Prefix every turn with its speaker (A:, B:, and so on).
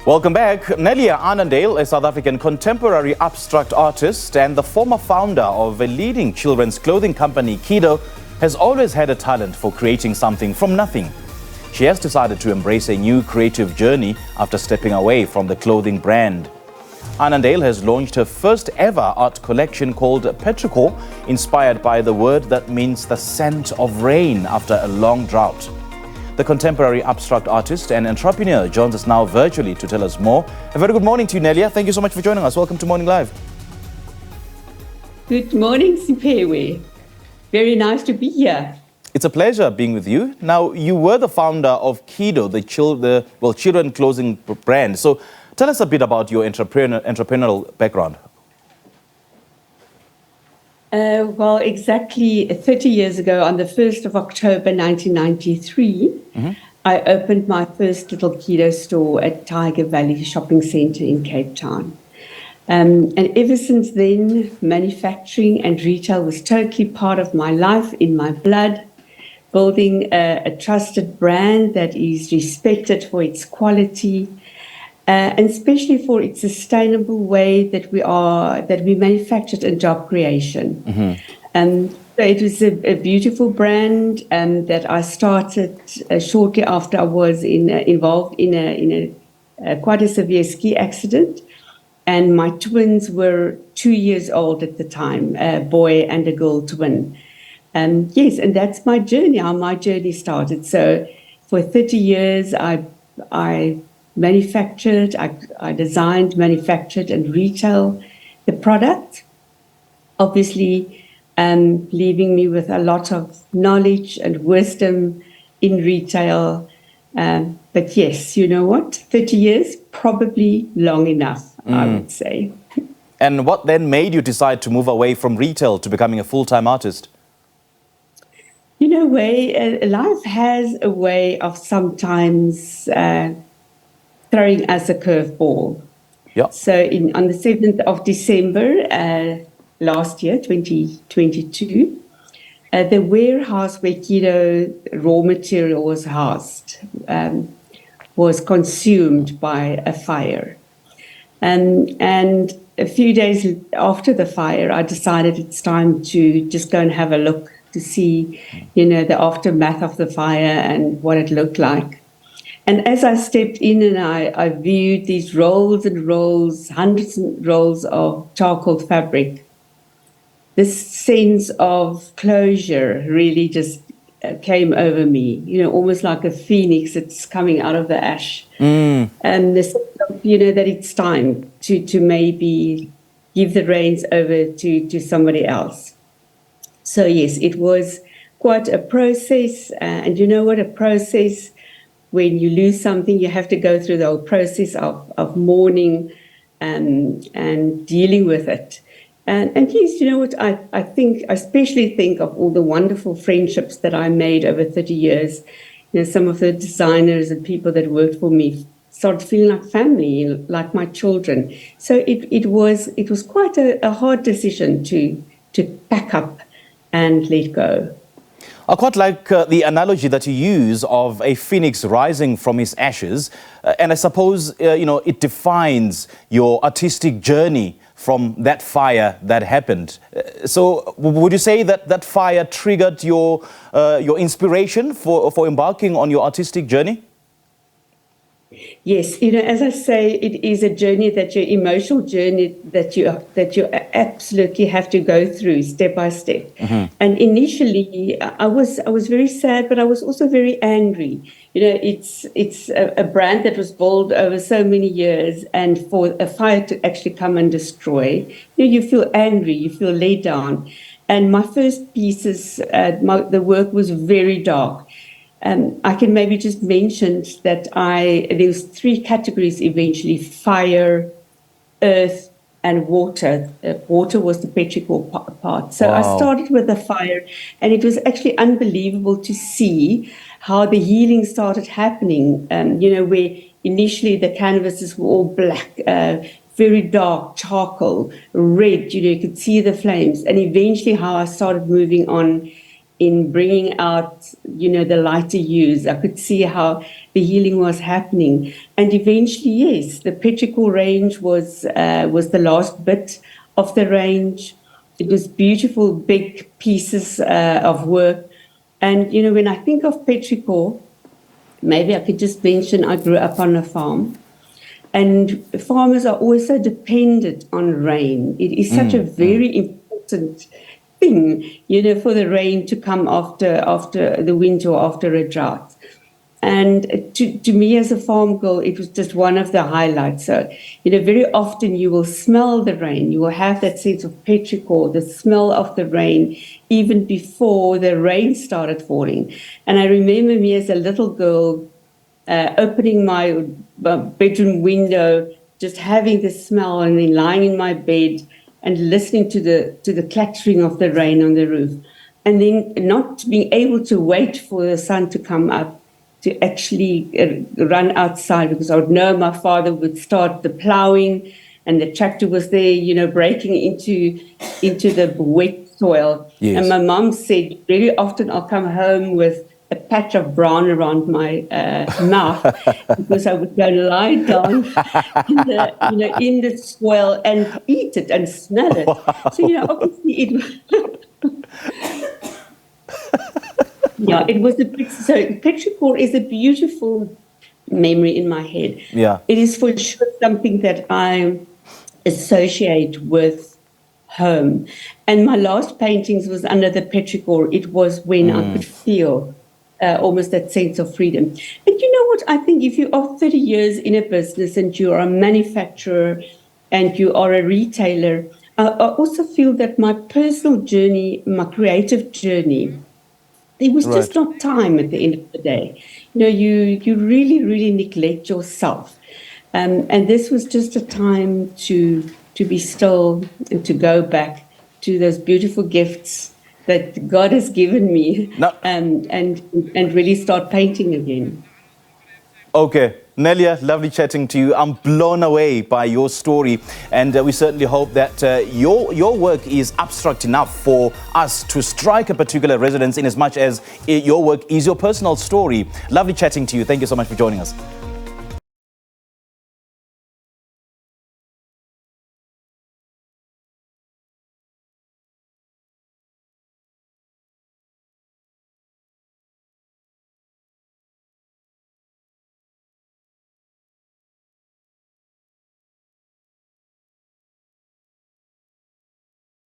A: Welcome back. Nelia Annandale, a South African contemporary abstract artist and the former founder of a leading children's clothing company, Keedo, has always had a talent for creating something from nothing. She has decided to embrace a new creative journey after stepping away from the clothing brand. Annandale has launched her first ever art collection called Petrichor, inspired by the word that means the scent of rain after a long drought. The contemporary abstract artist and entrepreneur joins us now virtually to tell us more. A very good morning to you, Nelia. Thank you so much for joining us. Welcome to Morning Live.
B: Good morning, Sipewe. Very nice to be here.
A: It's a pleasure being with you. Now, you were the founder of Keedo, the children clothing brand. So tell us a bit about your entrepreneurial background.
B: Well, exactly 30 years ago, on the 1st of October 1993, I opened my first little Keedo store at Tiger Valley Shopping Centre in Cape Town. And ever since then, manufacturing and retail was totally part of my life, in my blood, building a trusted brand that is respected for its quality, and especially for its sustainable way that we manufactured and job creation. So it was a beautiful brand that I started shortly after I was involved in quite a severe ski accident, and my twins were 2 years old at the time, a boy and a girl twin. Yes, and that's my journey, how my journey started. So for 30 years, I manufactured, I designed, manufactured, and retail the product, obviously leaving me with a lot of knowledge and wisdom in retail. But yes, you know what? 30 years, probably long enough, I would say.
A: And what then made you decide to move away from retail to becoming a full-time artist?
B: You know, life has a way of sometimes throwing us a curveball.
A: Yeah.
B: So on the 7th of December last year, 2022, the warehouse where Keedo raw material was housed was consumed by a fire. And a few days after the fire, I decided it's time to just go and have a look to see, the aftermath of the fire and what it looked like. And as I stepped in and I viewed these rolls and rolls, hundreds of rolls of charcoal fabric, this sense of closure really just came over me, almost like a phoenix that's coming out of the ash. And the sense of, that it's time to maybe give the reins over to somebody else. So yes, it was quite a process. And you know what, a process, when you lose something, you have to go through the whole process of mourning and dealing with it. And yes, you know what, I especially think of all the wonderful friendships that I made over 30 years. Some of the designers and people that worked for me started feeling like family, like my children. So it was quite a hard decision to pack up and let go.
A: I quite like the analogy that you use of a phoenix rising from its ashes. And I suppose, it defines your artistic journey from that fire that happened. So would you say that fire triggered your inspiration for embarking on your artistic journey?
B: Yes, as I say, it is a journey, your emotional journey that you absolutely have to go through step by step. And initially, I was very sad, but I was also very angry. It's a brand that was built over so many years, and for a fire to actually come and destroy, you feel angry, you feel laid down. And my first pieces, the work was very dark. I can maybe just mention that there was 3 categories eventually: fire, earth, and water. Water was the Petrichor part. So
A: Wow.
B: I started with the fire, and it was actually unbelievable to see how the healing started happening. Where initially the canvases were all black, very dark, charcoal, red, you could see the flames. And eventually how I started moving on in bringing out, the lighter hues. I could see how the healing was happening. And eventually, yes, the Petrichor range was the last bit of the range. It was beautiful, big pieces of work. And, when I think of Petrichor, maybe I could just mention I grew up on a farm. And farmers are always so dependent on rain. It is such a very important thing, for the rain to come after the winter or after a drought. And to me as a farm girl, it was just one of the highlights. So, very often you will smell the rain. You will have that sense of Petrichor, the smell of the rain, even before the rain started falling. And I remember me as a little girl opening my bedroom window, just having the smell, and then lying in my bed and listening to the clattering of the rain on the roof. And then not being able to wait for the sun to come up to actually run outside, because I would know my father would start the plowing and the tractor was there, breaking into the wet soil.
A: Yes.
B: And my mom said, very often I'll come home with a patch of brown around my mouth because I would go lie down in the soil and eat it and smell it.
A: Wow.
B: So, obviously it was... Yeah, it was so Petrichor is a beautiful memory in my head.
A: Yeah.
B: It is for sure something that I associate with home. And my last paintings was under the Petrichor. It was when I could feel almost that sense of freedom. And you know what? I think if you are 30 years in a business and you are a manufacturer and you are a retailer, I also feel that my personal journey, my creative journey, there was just not time at the end of the day. You really, really neglect yourself. And this was just a time to be still and to go back to those beautiful gifts that God has given me, and really start painting again.
A: Okay. Nelia, lovely chatting to you. I'm blown away by your story, and we certainly hope that your work is abstract enough for us to strike a particular resonance, in as much as your work is your personal story. Lovely chatting to you. Thank you so much for joining us.